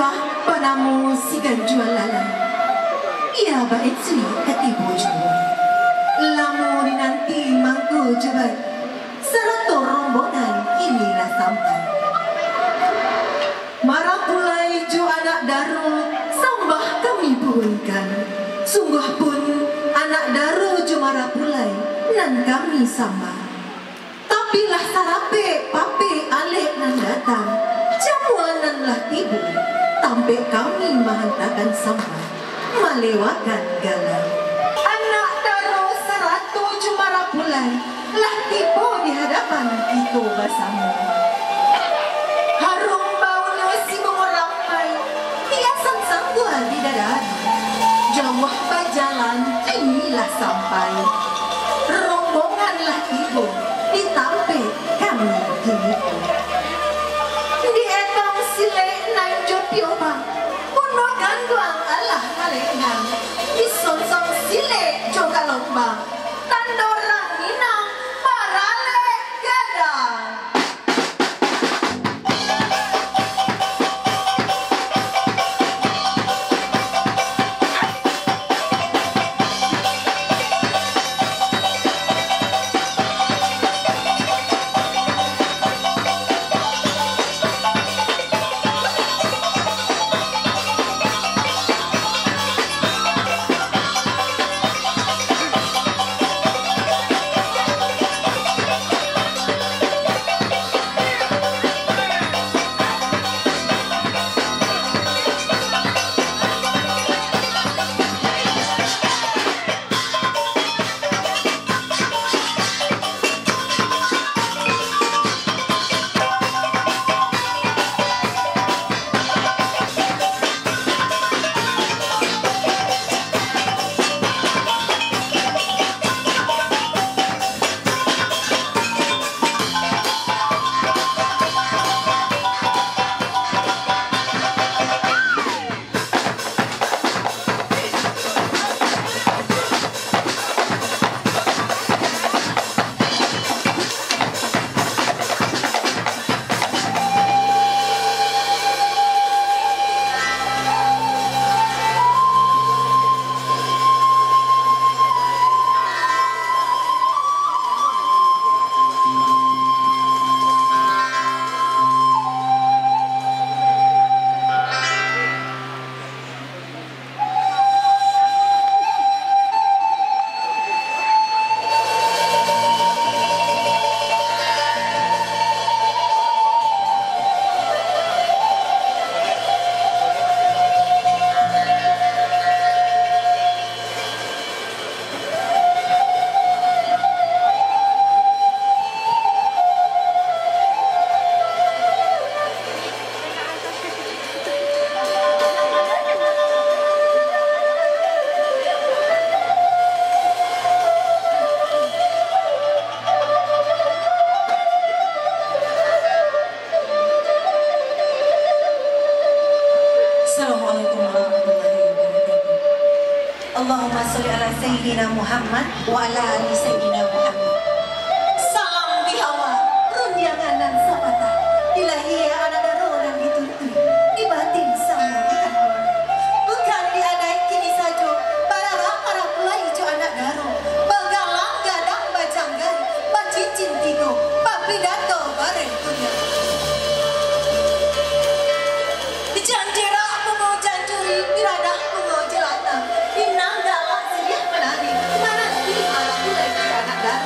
Sambah panamu sigan jual lalai. Ia baik sui ketibu jua. Lamu nanti mangku jebat. Seratus rombongan inilah sampai. Marah pulai ju anak daru sambah kami buhunkan. Sungguh pun anak daru ju marah pulai nan kami sambah. Tapilah sarape pape alek nan datang. Jamuan nan lah tibu. Tampe kami menghantarkan sambah. Melewatkan galau. Anak daru 100 ju marah pulai lah tiba di hadapan kita bersama. Harum baunya si mengorampai, hiasan sangguan di dada. Jauh berjalan inilah sampai. Rombonganlah tiba di tampe kami kini. Di etang silek nan jopioba, puno ganduang Allah malekang. Di sonsong silek juga lomba. Tandorang inang parale gadang. Allahumma sholli ala sayyidina Muhammad wa ala ali sayyidina Muhammad. Salam di hawa, runjangan dan sabata. Ilahiyah anak daruran dituntun, di batin sama kantor. Bukan diadai kini saja, para pulai jo anak daru. Bagalang gadang bajanggan, bacicin tigo, papidato bareng punya. Dijanjira aku mau janjuri, diradah aku mau jelata. Inang dalam sedia menari, mana di anak pulai anak daru.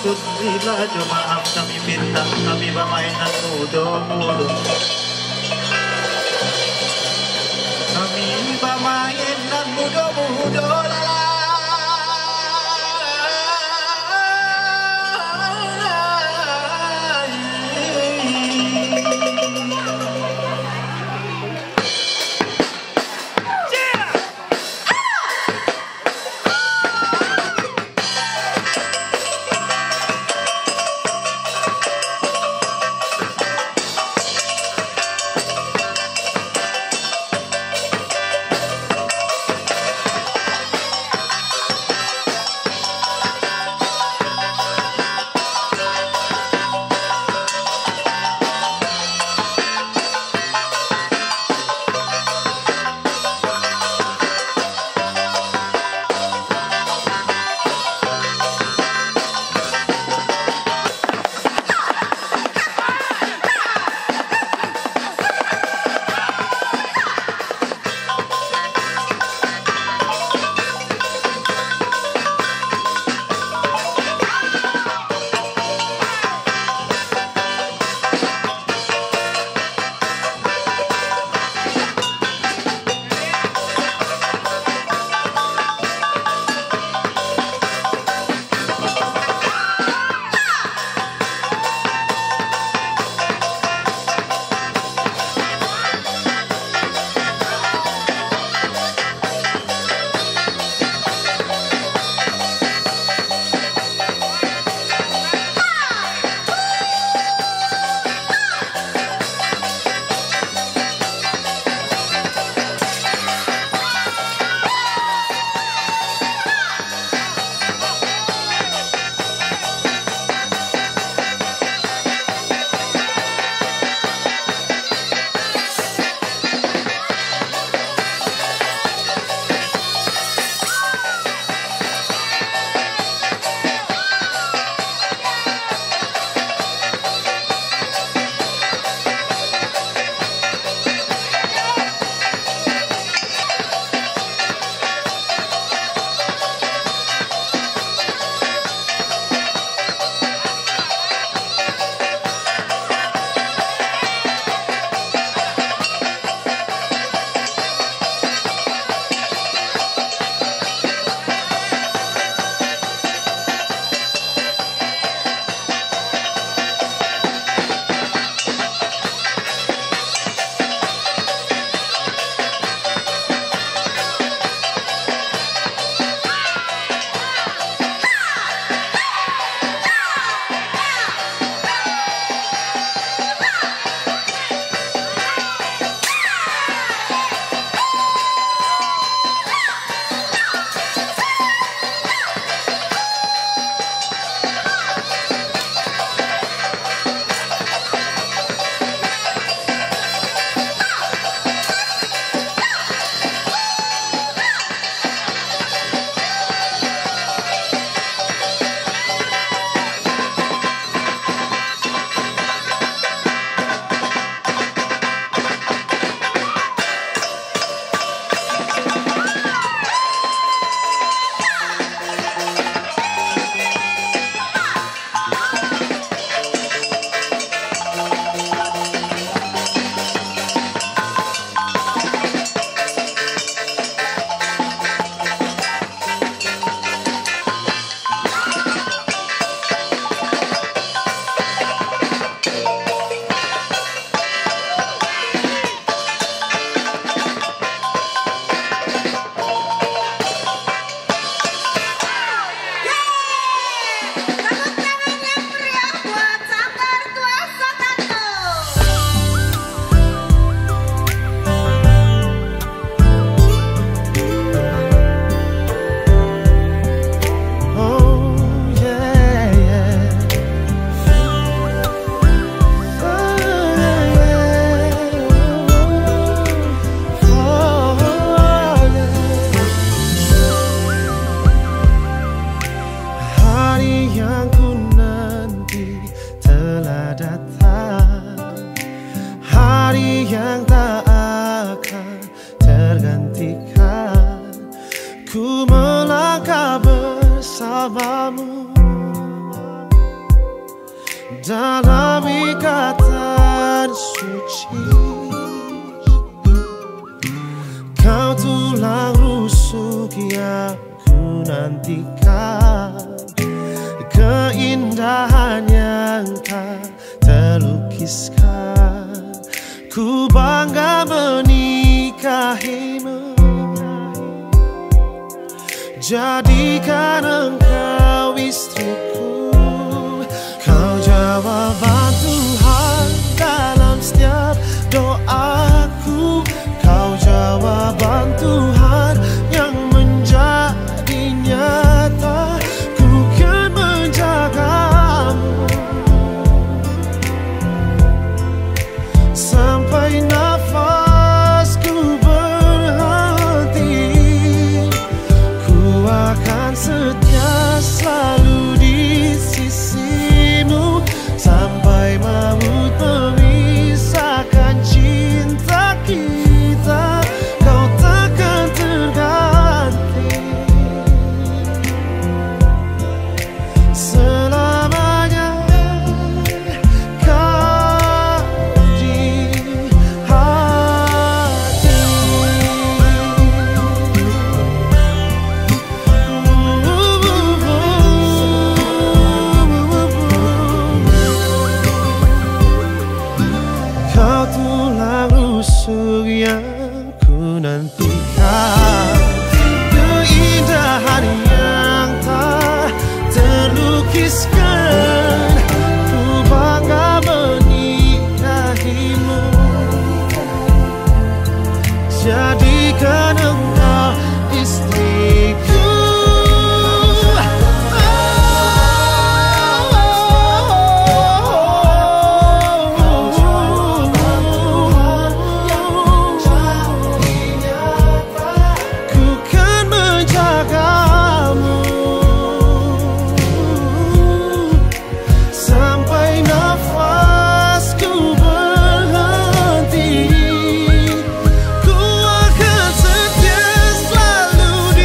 Alhamdulillah, jemaah kami minta, kami bermainan muda-muda. Kami bermainan muda-muda. dalam ikatan suci. Kau tulang rusuk yang ku nantikan, keindahan yang tak terlukiskan. Ku bangga menikahimu, jadikan engkau istriku. Kau jawaban Tuhan dalam setiap doaku. Kau jawaban Tuhan yang menjadi nyata. Ku kan menjagamu sampai nafasku berhenti. Ku akan setia selalu di sisimu sampai maut memisahkan cinta kita. Kau takkan terganti selamanya. Kau di hati. Kau tulang rusuk yang ku nantikan, keindahan yang tak terlukiskan. Ku bangga menikahimu, jadikan engkau istriku. Ku kan menjagamu sampai nafasku berhenti. Ku akan setia selalu di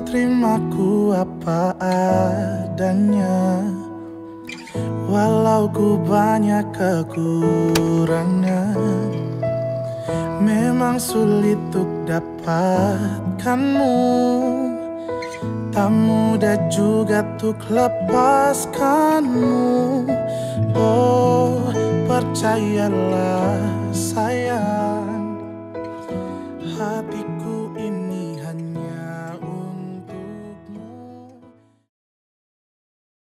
terimaku apa adanya, walau ku banyak kekurangan. Memang sulit untuk dapatkanmu, tak mudah juga untuk lepaskanmu. Oh, percayalah sayang, hatiku